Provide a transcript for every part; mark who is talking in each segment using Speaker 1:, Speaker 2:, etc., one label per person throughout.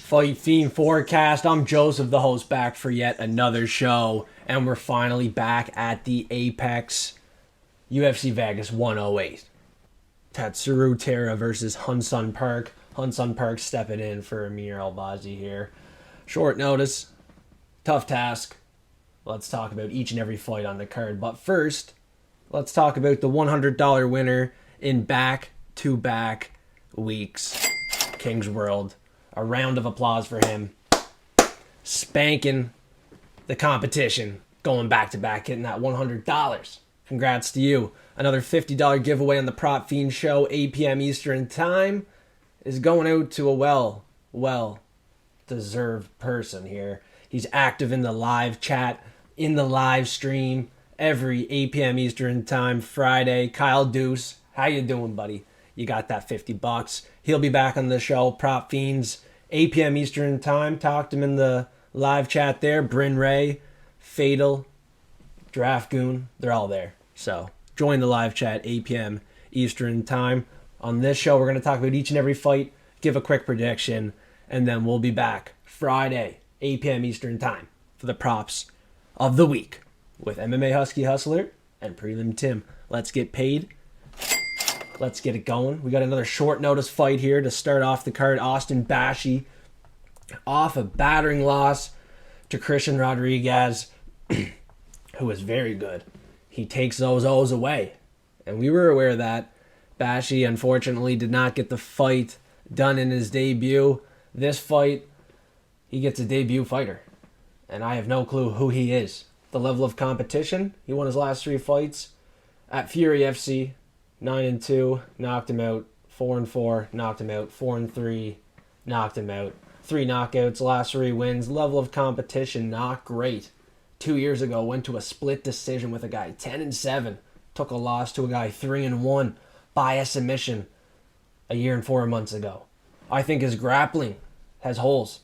Speaker 1: Fight Fiend Forecast. I'm Joseph, the host, back for yet another show. And we're finally back at the Apex UFC Vegas 108. Tatsuro Terra versus Hunsun Park. Hunsun Park stepping in for Amir Albazi here. Short notice. Tough task. Let's talk about each and every fight on the card. But first, let's talk about the $100 winner in back-to-back weeks. King's World. A round of applause for him. Spanking the competition. Going back-to-back, hitting that $100. Congrats to you. Another $50 giveaway on the Prop Fiend Show, 8 p.m. Eastern Time, is going out to a well-deserved person here. He's active in the live chat, in the live stream, every 8 p.m. Eastern Time, Friday. Kyle Deuce, how you doing, buddy? You got that $50. He'll be back on the show, Prop Fiends, 8 p.m. Eastern Time. Talked to him in the live chat there. Bryn Ray, Fatal, Draft Goon, they're all there. So join the live chat, 8 p.m. Eastern Time. On this show, we're going to talk about each and every fight, give a quick prediction, and then we'll be back Friday, 8 p.m. Eastern Time for the props of the week with MMA Husky Hustler and Prelim Tim. Let's get paid. Let's get it going. We got another short notice fight here to start off the card. Austin Bashi off a battering loss to Christian Rodriguez, who is very good. He takes those O's away. And we were aware of that. Bashi, unfortunately, did not get the fight done in his debut. This fight, he gets a debut fighter. And I have no clue who he is. The level of competition, he won his last 3 fights at Fury FC. 9-2, knocked him out. 4-4, knocked him out. 4-3, knocked him out. 3 knockouts, last 3 wins. Level of competition, not great. 2 years ago, went to a split decision with a guy 10-7. Took a loss to a guy 3-1 by a submission a year and 4 months ago. I think his grappling has holes.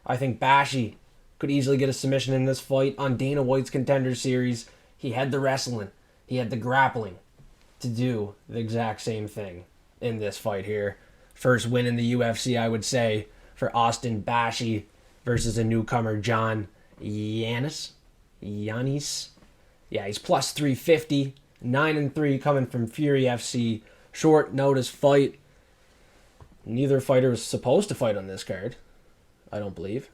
Speaker 1: I think Bashi could easily get a submission in this fight. On Dana White's Contender Series, he had the wrestling. He had the grappling to do the exact same thing in this fight here. First win in the UFC, I would say, for Austin Bashi versus a newcomer, John Yannis. Yeah, he's plus 350. 9-3 coming from Fury FC. Short notice fight. Neither fighter was supposed to fight on this card, I don't believe.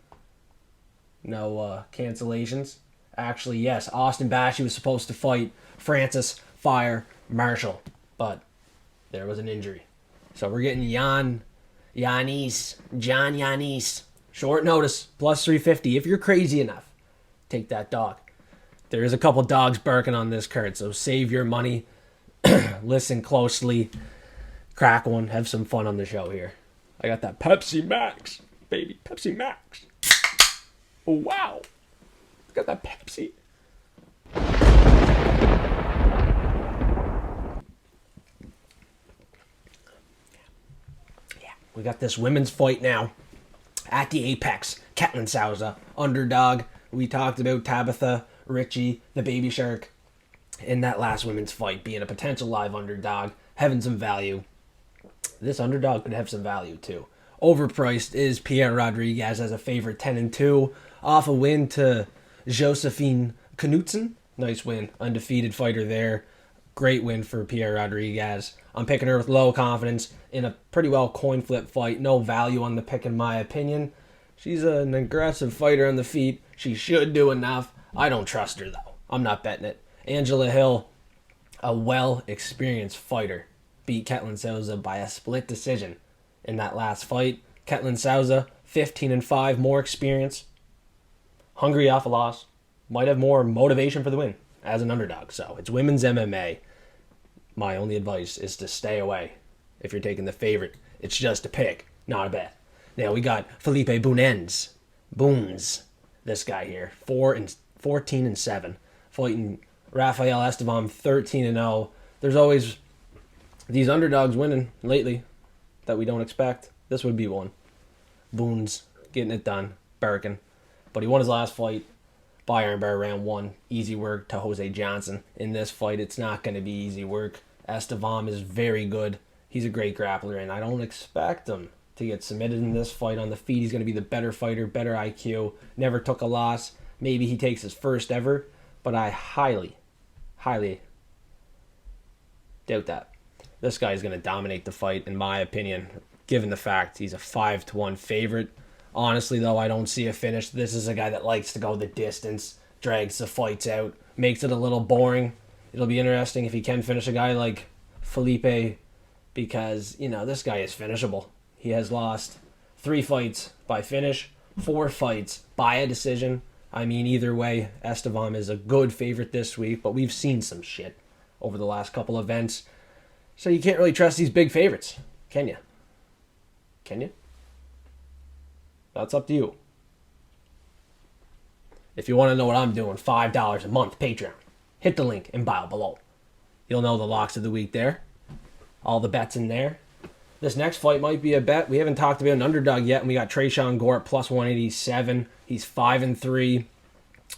Speaker 1: No cancellations. Actually, yes, Austin Bashi was supposed to fight Francis Fire Marshall, but there was an injury. So we're getting John Yannis. Short notice, plus 350. If you're crazy enough, take that dog. There is a couple dogs barking on this card, so save your money. Listen closely. Crack one. Have some fun on the show here. I got that Pepsi Max, baby. Pepsi Max. Oh, wow. Got that Pepsi. We got this women's fight now at the Apex. Ketlen Souza, underdog. We talked about Tabitha Ritchie, the baby shark, in that last women's fight, being a potential live underdog, having some value. This underdog could have some value too. Overpriced is Piera Rodriguez as a favorite, 10-2, off a win to Josephine Knutson. Nice win, undefeated fighter there. Great win for Piera Rodriguez. I'm picking her with low confidence in a pretty well coin flip fight. No value on the pick in my opinion. She's an aggressive fighter on the feet. She should do enough. I don't trust her though. I'm not betting it. Angela Hill, a well-experienced fighter, beat Ketlen Souza by a split decision in that last fight. Ketlen Souza, 15-5, more experience. Hungry off a loss. Might have more motivation for the win as an underdog. So it's women's MMA. My only advice is to stay away if you're taking the favorite. It's just a pick, not a bet. Now we got Felipe Bunes. This guy here, 14-7, fighting Rafael Estevam, 13-0. There's always these underdogs winning lately that we don't expect. This would be one. Bunes getting it done, barking. But he won his last fight by armbar round 1. Easy work to Jose Johnson. In this fight, it's not going to be easy work. Estevam is very good. He's a great grappler, and I don't expect him to get submitted in this fight. On the feet, he's going to be the better fighter, better IQ, never took a loss. Maybe he takes his first ever, but I highly doubt that. This guy is going to dominate the fight, in my opinion, given the fact he's a 5-1 favorite. Honestly, though, I don't see a finish. This is a guy that likes to go the distance, drags the fights out, makes it a little boring. It'll be interesting if he can finish a guy like Felipe, because, this guy is finishable. He has lost 3 fights by finish, 4 fights by a decision. I mean, either way, Estevam is a good favorite this week, but we've seen some shit over the last couple events. So you can't really trust these big favorites, can you? Can you? That's up to you. If you want to know what I'm doing, $5 a month, Patreon. Hit the link in bio below. You'll know the locks of the week there. All the bets in there. This next fight might be a bet. We haven't talked about an underdog yet, and we got Tresean Gore at plus 187. He's 5-3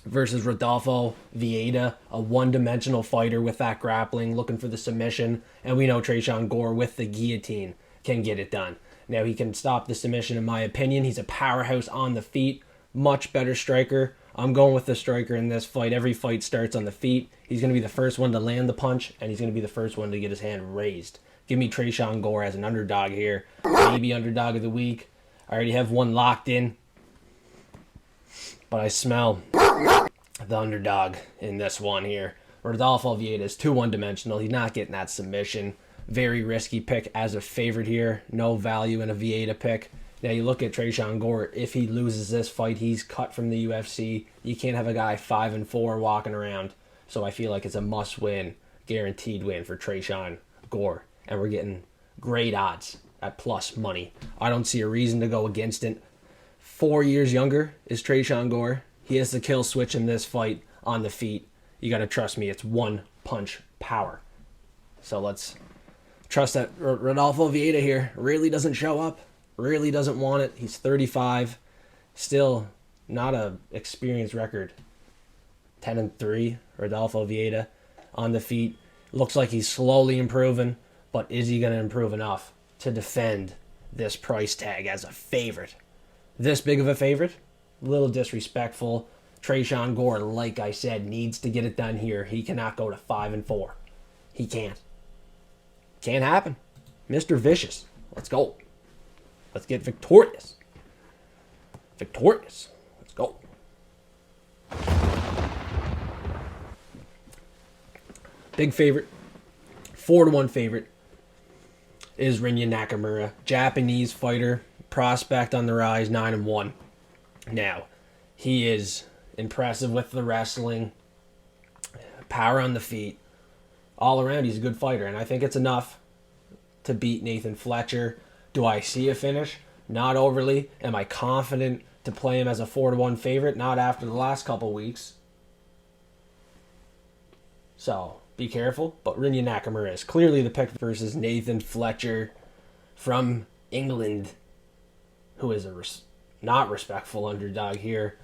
Speaker 1: versus Rodolfo Vieira, a one-dimensional fighter with that grappling, looking for the submission. And we know Tresean Gore with the guillotine can get it done. Now, he can stop the submission, in my opinion. He's a powerhouse on the feet, much better striker. I'm going with the striker in this fight. Every fight starts on the feet. He's going to be the first one to land the punch, and he's going to be the first one to get his hand raised. Give me Tresean Gore as an underdog here. Maybe underdog of the week. I already have one locked in, but I smell the underdog in this one here. Rodolfo Vieira is too one-dimensional. He's not getting that submission. Very risky pick as a favorite here. No value in a Vieira pick. Now you look at Tresean Gore. If he loses this fight, he's cut from the UFC. You can't have a guy 5-4 walking around. So I feel like it's a must-win, guaranteed win for Tresean Gore. And we're getting great odds at plus money. I don't see a reason to go against it. 4 years younger is Tresean Gore. He has the kill switch in this fight on the feet. You got to trust me. It's one-punch power. So let's trust that Rodolfo Vieira here really doesn't show up. Really doesn't want it. He's 35. Still not a experienced record. 10-3. Rodolfo Vieira on the feet. Looks like he's slowly improving. But is he going to improve enough to defend this price tag as a favorite? This big of a favorite? A little disrespectful. Tresean Gore, like I said, needs to get it done here. He cannot go to 5-4. He can't. Can't happen. Mr. Vicious. Let's go. Let's get victorious. Victorious. Let's go. Big favorite. 4-1 favorite is Rinya Nakamura. Japanese fighter. Prospect on the rise. 9-1. Now, he is impressive with the wrestling. Power on the feet. All around, he's a good fighter. And I think it's enough to beat Nathan Fletcher. Do I see a finish? Not overly. Am I confident to play him as a 4-1 favorite? Not after the last couple weeks. So, be careful. But Rinya Nakamura is clearly the pick versus Nathan Fletcher from England, who is a not respectful underdog here.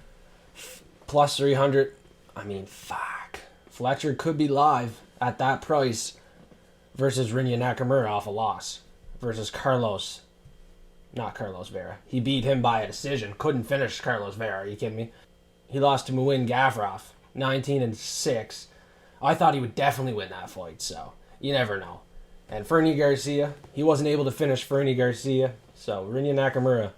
Speaker 1: Plus 300. I mean, fuck. Fletcher could be live at that price versus Rinya Nakamura off a loss. Versus not Carlos Vieira. He beat him by a decision. Couldn't finish Carlos Vieira. Are you kidding me? He lost to Muin Gavroff, 19-6. I thought he would definitely win that fight, so you never know. And Fernie Garcia, he wasn't able to finish Fernie Garcia, so Rinya Nakamura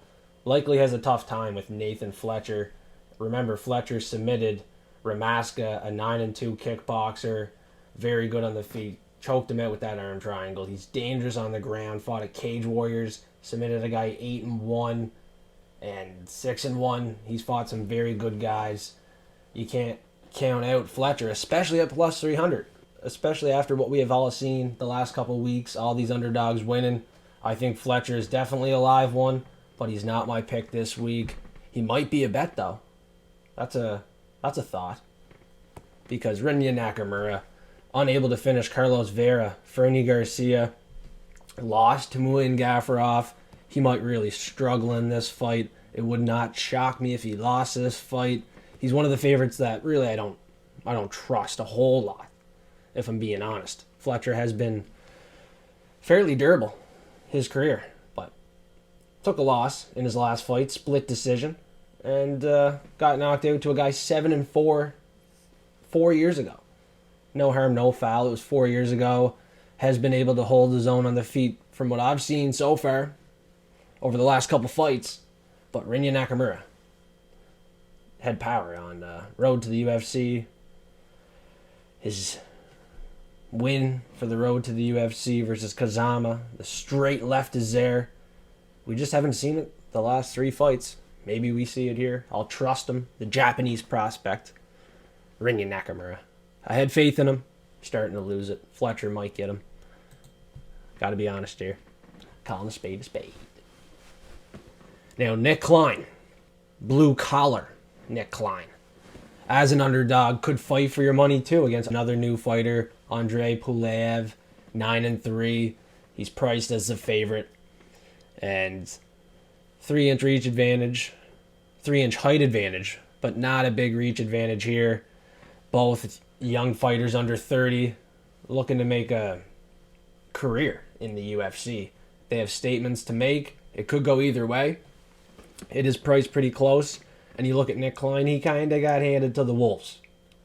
Speaker 1: likely has a tough time with Nathan Fletcher. Remember, Fletcher submitted Ramaska, a 9-2 kickboxer, very good on the feet. Choked him out with that arm triangle. He's dangerous on the ground. Fought at Cage Warriors. Submitted a guy 8-1 and 6-1. He's fought some very good guys. You can't count out Fletcher, especially at plus 300. Especially after what we have all seen the last couple weeks. All these underdogs winning. I think Fletcher is definitely a live one, but he's not my pick this week. He might be a bet though. That's a thought. Because Rinya Nakamura, unable to finish Carlos Vieira. Fernie Garcia lost to Muin Gaffarov. He might really struggle in this fight. It would not shock me if he lost this fight. He's one of the favorites that really I don't trust a whole lot, if I'm being honest. Fletcher has been fairly durable his career, but took a loss in his last fight, split decision, and got knocked out to a guy 7-4 4 years ago. No harm, no foul. It was 4 years ago. Has been able to hold his own on the feet from what I've seen so far over the last couple fights. But Rinya Nakamura had power on road to the UFC. His win for the road to the UFC versus Kazama. The straight left is there. We just haven't seen it the last 3 fights. Maybe we see it here. I'll trust him. The Japanese prospect, Rinya Nakamura. I had faith in him. Starting to lose it. Fletcher might get him. Got to be honest here. Calling a spade a spade. Now, Nick Klein. Blue collar Nick Klein. As an underdog, could fight for your money too against another new fighter, Andrey Pulyaev, 9-3. He's priced as the favorite. And 3-inch reach advantage, 3-inch height advantage, but not a big reach advantage here. Both young fighters under 30 looking to make a career in the UFC. They have statements to make. It could go either way. It is priced pretty close. And you look at Nick Klein, he kind of got handed to the Wolves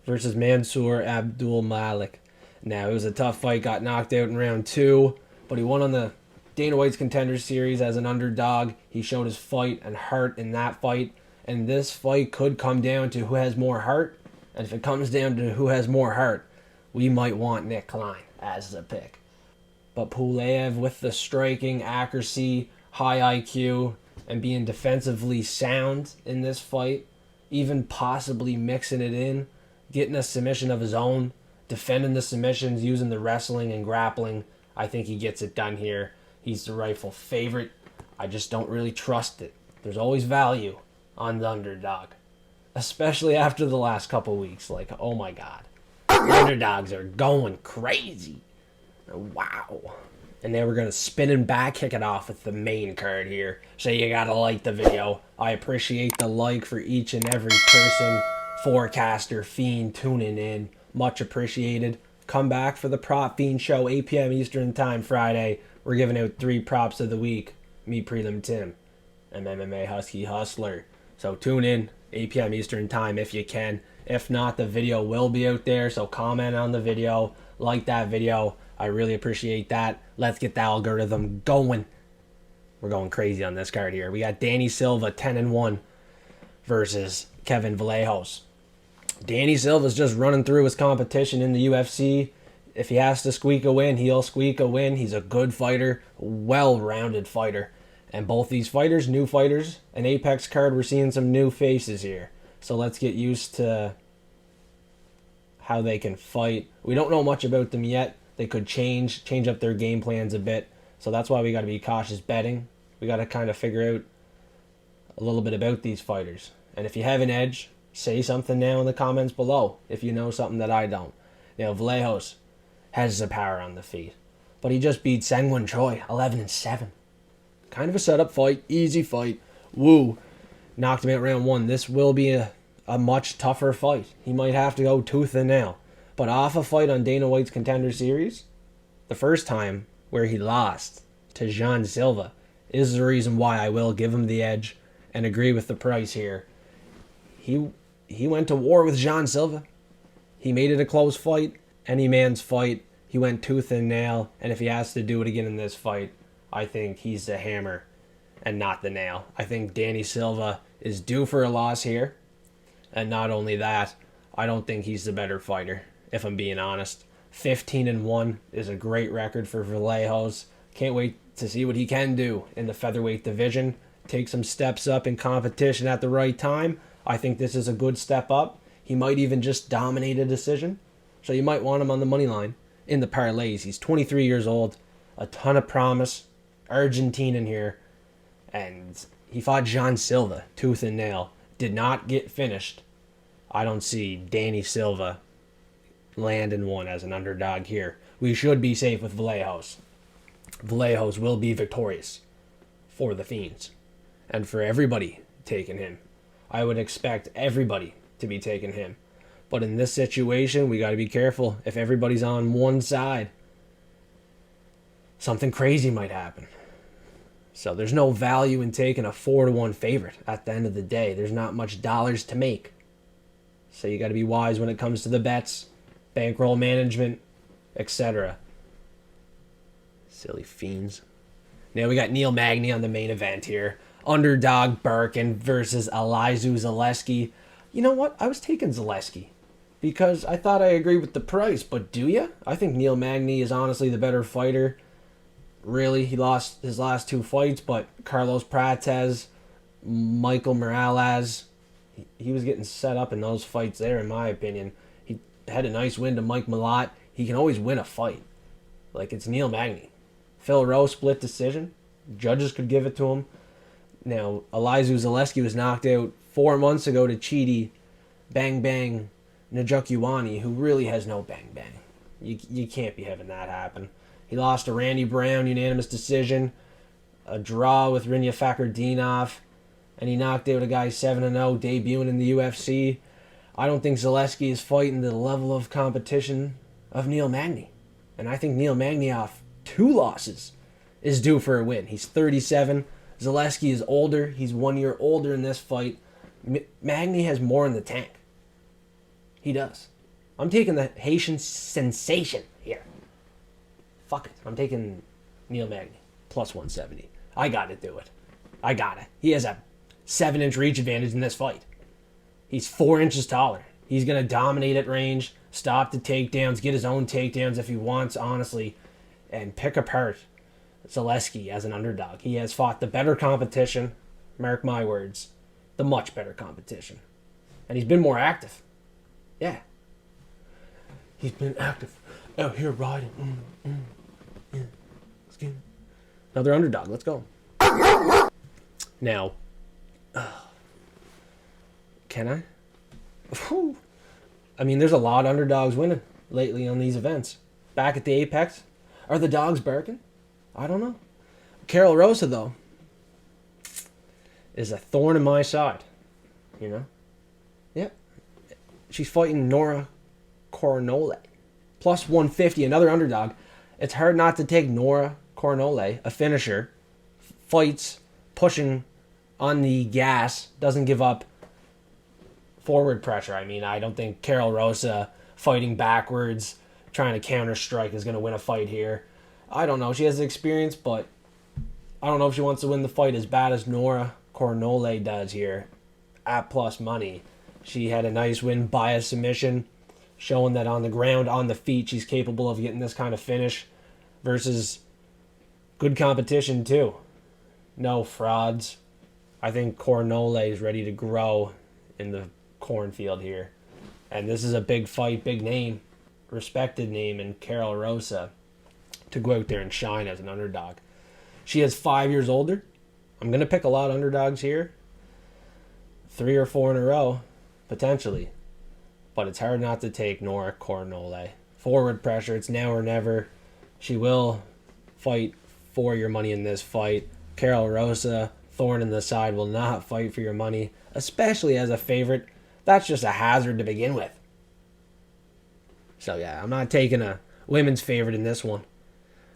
Speaker 1: versus Mansour Abdul Malik. Now, it was a tough fight, got knocked out in round 2, but he won on the Dana White's Contender Series as an underdog. He showed his fight and heart in that fight. And this fight could come down to who has more heart. And if it comes down to who has more heart, we might want Nick Klein as a pick. But Pulyaev with the striking, accuracy, high IQ, and being defensively sound in this fight, even possibly mixing it in, getting a submission of his own, defending the submissions, using the wrestling and grappling, I think he gets it done here. He's the rightful favorite. I just don't really trust it. There's always value on the underdog, especially after the last couple weeks. Like, oh my God, the underdogs are going crazy. Wow. And then we're going to spin and back kick it off with the main card here. So you got to like the video. I appreciate the like for each and every person, forecaster, fiend, tuning in. Much appreciated. Come back for the Prop Fiend Show, 8 p.m. Eastern Time Friday. We're giving out 3 props of the week. Me, Prelim Tim, and MMA Husky Hustler. So tune in, 8 p.m. Eastern Time if you can. If not, the video will be out there. So comment on the video. Like that video. I really appreciate that. Let's get the algorithm going. We're going crazy on this card here. We got Danny Silva, 10-1 versus Kevin Vallejos. Danny Silva's just running through his competition in the UFC. If he has to squeak a win, he'll squeak a win. He's a good fighter, well-rounded fighter. And both these fighters, new fighters, an Apex card, we're seeing some new faces here. So let's get used to how they can fight. We don't know much about them yet. They could change up their game plans a bit. So that's why we got to be cautious betting. We got to kind of figure out a little bit about these fighters. And if you have an edge, say something now in the comments below if you know something that I don't. Now, Vallejos has the power on the feet. But he just beat Sang-Won Choi, 11-7. Kind of a setup fight, easy fight. Woo. Knocked him out round 1. This will be a much tougher fight. He might have to go tooth and nail. But off a fight on Dana White's Contender Series, the first time where he lost to Jean Silva, is the reason why I will give him the edge and agree with the price here. He went to war with Jean Silva. He made it a close fight, any man's fight. He went tooth and nail, and if he has to do it again in this fight, I think he's the hammer and not the nail. I think Danny Silva is due for a loss here, and not only that, I don't think he's the better fighter, if I'm being honest. 15-1 is a great record for Vallejos. Can't wait to see what he can do in the featherweight division. Take some steps up in competition at the right time. I think this is a good step up. He might even just dominate a decision. So you might want him on the money line in the parlays. He's 23 years old. A ton of promise. Argentinian here. And he fought Jean Silva, tooth and nail. Did not get finished. I don't see Danny Silva landing one as an underdog here. We should be safe with Vallejos. Vallejos will be victorious for the Fiends. And for everybody taking him. I would expect everybody to be taking him. But in this situation, we got to be careful. If everybody's on one side, something crazy might happen. So there's no value in taking a 4-1 favorite at the end of the day. There's not much dollars to make. So you got to be wise when it comes to the bets, bankroll management, etc. Silly fiends. Now we got Neil Magny on the main event here. Underdog Birkin versus Elizeu Zaleski. You know what? I was taking Zaleski because I thought I agreed with the price, but do ya? I think Neil Magny is honestly the better fighter. Really, he lost his last 2 fights, but Carlos Prates, Michael Morales, he was getting set up in those fights there, in my opinion. He had a nice win to Mike Malott. He can always win a fight. Like, it's Neil Magny. Phil Rowe split decision. Judges could give it to him. Now, Elizeu Zaleski was knocked out 4 months ago to Chidi Bang Bang Njokuani, who really has no bang bang. You can't be having that happen. He lost to Randy Brown, unanimous decision. A draw with Rinya Fakardinov. And he knocked out a guy 7-0, debuting in the UFC. I don't think Zaleski is fighting the level of competition of Neil Magny. And I think Neil Magny, off 2 losses, is due for a win. He's 37. Zaleski is older. He's 1 year older in this fight. Magny has more in the tank. He does. I'm taking the Haitian sensation here. Fuck it. I'm taking Neil Magny. Plus 170. I gotta do it. I got it. He has a 7-inch reach advantage in this fight. He's 4 inches taller. He's gonna dominate at range, stop the takedowns, get his own takedowns if he wants, honestly, and pick apart Zaleski as an underdog. He has fought the better competition, mark my words, the much better competition. And he's been more active. Yeah. He's been active out here riding. Yeah. Let's get another underdog. Let's go. Now, can I? I mean, there's a lot of underdogs winning lately on these events. Back at the Apex, are the dogs barking? I don't know. Karol Rosa, though, is a thorn in my side. You know? Yeah. She's fighting Nora Cornolle. Plus 150, another underdog. It's hard not to take Nora Cornolle, a finisher, fights, pushing on the gas, doesn't give up forward pressure. I mean, I don't think Karol Rosa fighting backwards, trying to counter strike is going to win a fight here. I don't know. She has the experience, but I don't know if she wants to win the fight as bad as Nora Cornolle does here at plus money. She had a nice win by a submission, showing that on the ground, on the feet, she's capable of getting this kind of finish versus good competition too. No frauds. I think Cornolle is ready to grow in the cornfield here. And this is a big fight, big name, respected name in Karol Rosa to go out there and shine as an underdog. She is 5 years older. I'm going to pick a lot of underdogs here. 3 or 4 in a row, potentially. But it's hard not to take Nora Cornolle. Forward pressure, it's now or never. She will fight for your money in this fight. Karol Rosa, thorn in the side, will not fight for your money, especially as a favorite. That's just a hazard to begin with. So yeah, I'm not taking a women's favorite in this one.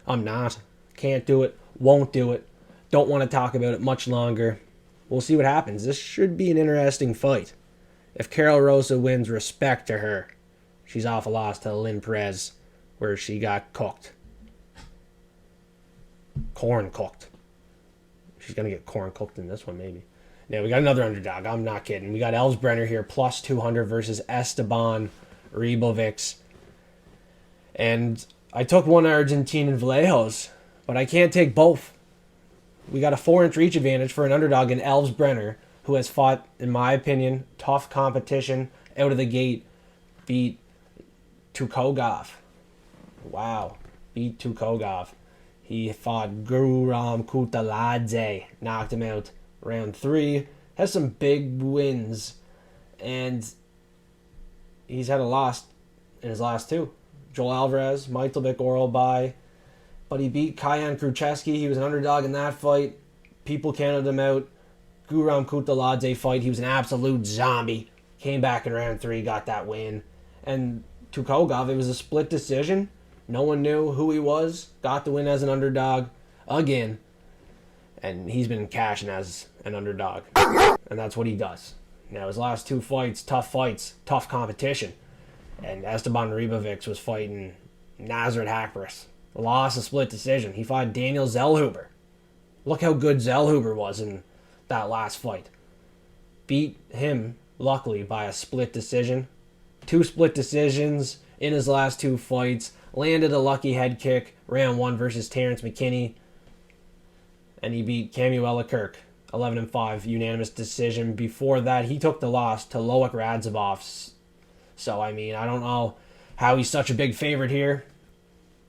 Speaker 1: I'm not. Can't do it. Won't do it. Don't want to talk about it much longer. We'll see what happens. This should be an interesting fight. If Karol Rosa wins, respect to her. She's off a loss to Lynn Perez, where she got cooked. Corn cooked. She's going to get corn cooked in this one, maybe. Now, we got another underdog. I'm not kidding. We got Elves Brener here, plus 200 versus Esteban Ribovics. And I took one Argentine Vallejos, but I can't take both. We got a 4-inch reach advantage for an underdog in Elves Brener, who has fought, in my opinion, tough competition out of the gate. Beat Tukogov. Wow. Beat Tukogov. He fought Guram Kutaladze. Knocked him out round 3. Has some big wins. And he's had a loss in his last 2. Joel Alvarez, Majtelbek oral bye. But he beat Kayan Krucheski. He was an underdog in that fight. People counted him out. Guram Kutaladze fight. He was an absolute zombie. Came back in round 3, got that win. And Tukogov, it was a split decision. No one knew who he was. Got the win as an underdog again. and he's been cashing as an underdog, and that's what he does. Now, his last 2 fights, tough competition, and Esteban Ribovics was fighting Nazareth Hakparas. Lost a split decision. He fought Daniel Zellhuber. Look how good Zellhuber was in that last fight. Beat him, luckily, by a split decision. 2 split decisions in his last 2 fights. Landed a lucky head kick, round 1 versus Terrence McKinney. And he beat Camuela Kirk, 11-5, unanimous decision. Before that, he took the loss to Loic Radzhabov. So, I mean, I don't know how he's such a big favorite here.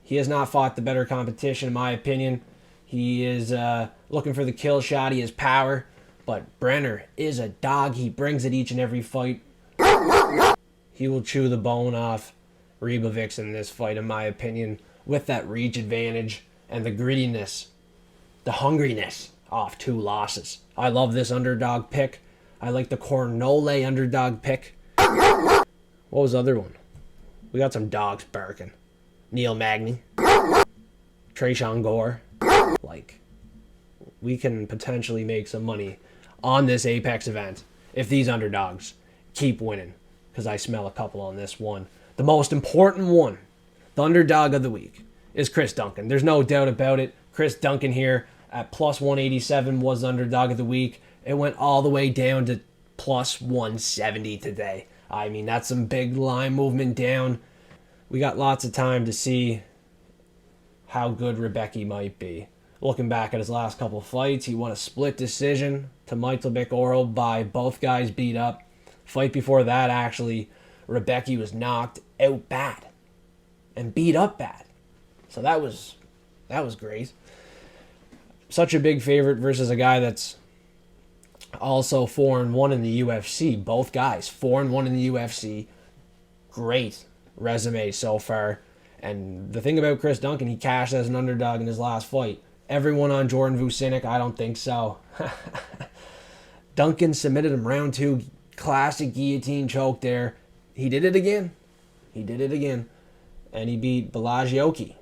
Speaker 1: He has not fought the better competition, in my opinion. He is looking for the kill shot. He has power. But Brener is a dog. He brings it each and every fight. He will chew the bone off Ribovics in this fight, in my opinion, with that reach advantage and the grittiness, the hungriness off 2 losses. I love this underdog pick. I like the Cornolle underdog pick. What was the other one? We got some dogs barking. Neil Magny. Tresean Gore. Like, we can potentially make some money on this Apex event if these underdogs keep winning, because I smell a couple on this one. The most important one, the underdog of the week, is Chris Duncan. There's no doubt about it. Chris Duncan here at plus 187 was the underdog of the week. It went all the way down to plus 170 today. I mean, that's some big line movement down. We got lots of time to see how good Rebecki might be. Looking back at his last couple fights, he won a split decision to Majtlebic Oral by both guys beat up. Fight before that, actually, Rebecki was knocked out bad and beat up bad. So that was great. Such a big favorite versus a guy that's also 4-1 in the UFC. Both guys 4-1 in the UFC. Great resume so far. And the thing about Chris Duncan, he cashed as an underdog in his last fight. Everyone on Jordan Vucinic? I don't think so. Duncan submitted him round 2. Classic guillotine choke there. He did it again. And he beat Balagioki.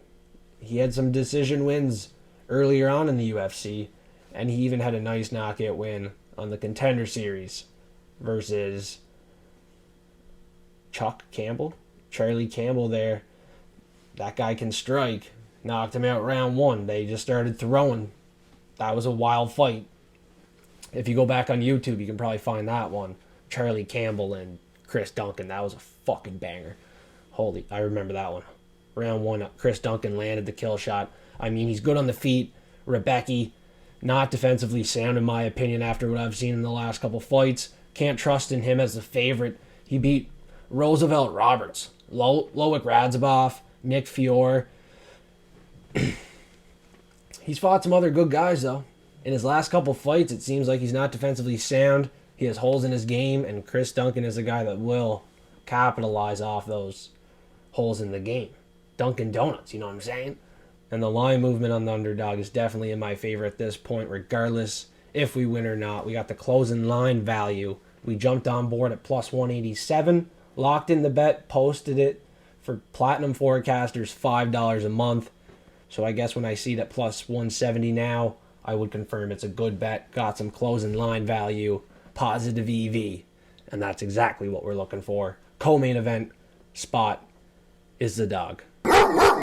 Speaker 1: He had some decision wins earlier on in the UFC. And he even had a nice knockout win on the Contender Series versus Charlie Campbell there. That guy can strike. Knocked him out round 1. They just started throwing. That was a wild fight. If you go back on YouTube, you can probably find that one. Charlie Campbell and Chris Duncan. That was a fucking banger. I remember that one. Round 1, Chris Duncan landed the kill shot. I mean, he's good on the feet. Rebecki, not defensively sound in my opinion after what I've seen in the last couple fights. Can't trust in him as the favorite. He beat Roosevelt Roberts, Loic Radzhabov, Nick Fiore. He's fought some other good guys, though. In his last couple fights, it seems like he's not defensively sound. He has holes in his game, and Chris Duncan is a guy that will capitalize off those holes in the game. Dunkin' Donuts, you know what I'm saying? And the line movement on the underdog is definitely in my favor at this point, regardless if we win or not. We got the closing line value. We jumped on board at plus 187, locked in the bet, posted it for Platinum Forecasters, $5 a month. So I guess when I see that plus 170 now, I would confirm it's a good bet. Got some closing line value, positive EV, and that's exactly what we're looking for. Co-main event spot is the dog.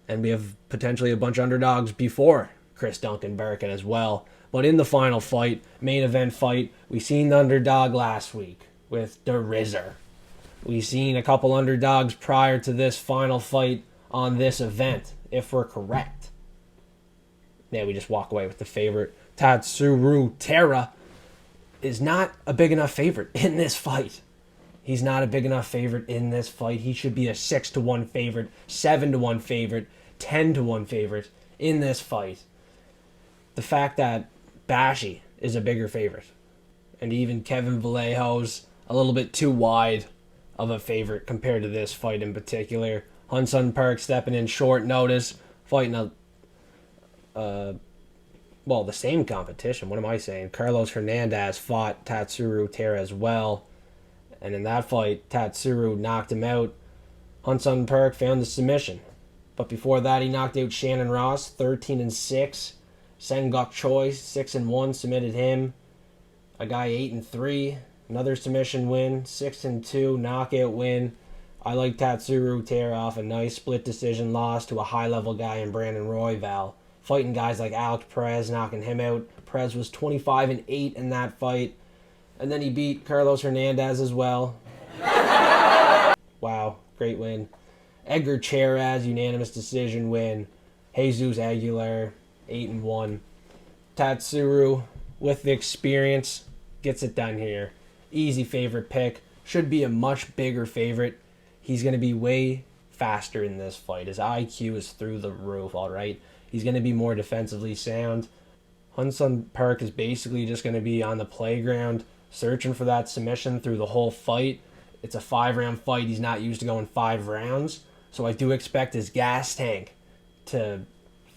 Speaker 1: And we have potentially a bunch of underdogs before Chris Duncan Birkin as well. But in the final fight, main event fight, we seen the underdog last week with the Rizzer. We seen a couple underdogs prior to this final fight on this event, if we're correct. Yeah, we just walk away with the favorite. Tatsuro Terra is not a big enough favorite in this fight. He's not a big enough favorite in this fight. He should be a 6-1 favorite, 7-1 favorite, 10-1 favorite in this fight. The fact that Bashi is a bigger favorite, and even Kevin Vallejos a little bit too wide of a favorite compared to this fight in particular. Hunsun Park stepping in short notice, fighting the same competition. What am I saying? Carlos Hernandez fought Tatsuro Terra as well. And in that fight, Tatsuro knocked him out. Hunsun Park found the submission. But before that, he knocked out Shannon Ross, 13-6. Sengok Choi, 6-1, submitted him. A guy 8-3, another submission win. 6-2, knockout win. I like Tatsuro Tara off a nice split decision loss to a high-level guy in Brandon Royval. Fighting guys like Alex Perez, knocking him out. Perez was 25-8 in that fight. And then he beat Carlos Hernandez as well. Wow, great win. Edgar Cheraz, unanimous decision win. Jesus Aguilar, 8-1. Tatsuro, with the experience, gets it done here. Easy favorite pick. Should be a much bigger favorite. He's going to be way faster in this fight. His IQ is through the roof, all right? He's going to be more defensively sound. Hunsun Park is basically just going to be on the playground, searching for that submission through the whole fight. It's a 5-round fight. He's not used to going 5 rounds. So I do expect his gas tank to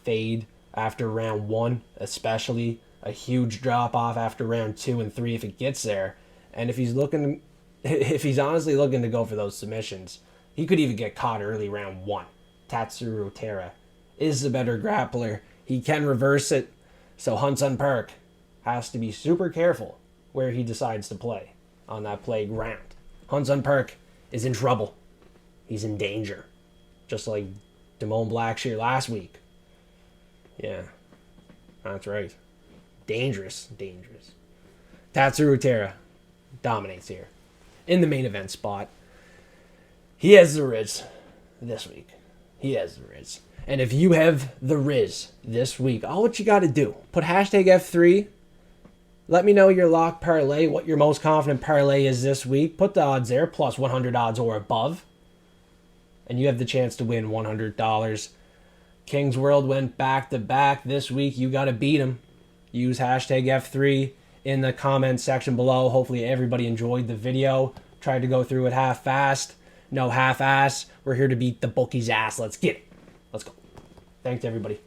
Speaker 1: fade after round 1, especially a huge drop-off after round 2 and 3 if it gets there. And if he's honestly looking to go for those submissions, he could even get caught early round 1. Tatsuro Tara is the better grappler. He can reverse it. So Hunsun Park has to be super careful where he decides to play on that playground. Hunsun Park is in trouble. He's in danger. Just like Damone Blackshear last week. Yeah, that's right. Dangerous. Tatsuro Tara dominates here. In the main event spot, he has the Riz this week. He has the Riz. And if you have the Riz this week, all what you got to do, put hashtag F3. Let me know your lock parlay, what your most confident parlay is this week. Put the odds there, plus 100 odds or above. And you have the chance to win $100. King's World went back-to-back this week. You got to beat him. Use hashtag F3 in the comment section below. Hopefully everybody enjoyed the video. Tried to go through it half-fast. No half-ass. We're here to beat the bookie's ass. Let's get it. Let's go. Thanks, everybody.